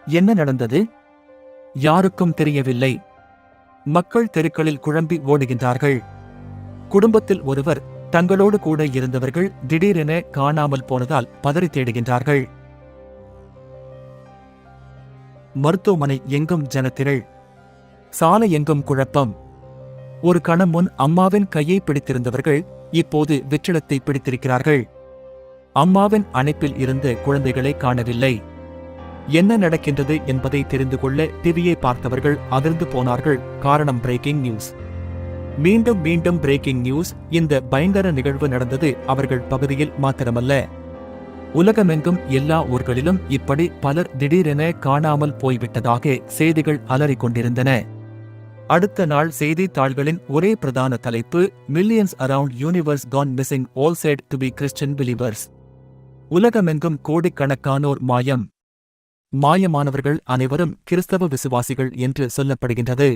என்ன நடந்தது? யாருக்கும் தெரியவில்லை. மக்கள் தெருக்களில் குழம்பி ஓடுகின்றார்கள். குடும்பத்தில் ஒருவர், தங்களோடு கூட இருந்தவர்கள் திடீரென காணாமல் போனதால் பதறி தேடுகின்றார்கள். மருத்துவமனை எங்கும் ஜனத்திரள். சாலை எங்கும் குழப்பம். ஒரு கணம் முன் அம்மாவின் கையை பிடித்திருந்தவர்கள் இப்போது வெற்றிடத்தை பிடித்திருக்கிறார்கள். அம்மாவின் அணைப்பில் இருந்த குழந்தைகளை காணவில்லை. என்ன நடக்கின்றது என்பதை தெரிந்து கொள்ள டிவியை பார்த்தவர்கள் அதிர்ந்து போனார்கள். காரணம் பிரேக்கிங் நியூஸ். மீண்டும் மீண்டும் பிரேக்கிங் நியூஸ். இந்த பயங்கர நிகழ்வு நடந்தது அவர்கள் பகுதியில் மாத்திரமல்ல, உலகமெங்கும் எல்லா ஊர்களிலும் இப்படி பலர் திடீரென காணாமல் போய்விட்டதாக செய்திகள் அலறிக் கொண்டிருந்தன. அடுத்த நாள் செய்தித்தாள்களின் ஒரே பிரதான தலைப்பு, millions around universe gone missing all set to be Christian believers. உலகமெங்கும் கோடிக்கணக்கானோர் மாயம். மாயமானவர்கள் அனைவரும் கிறிஸ்தவ விசுவாசிகள் என்று சொல்லப்படுகின்றது.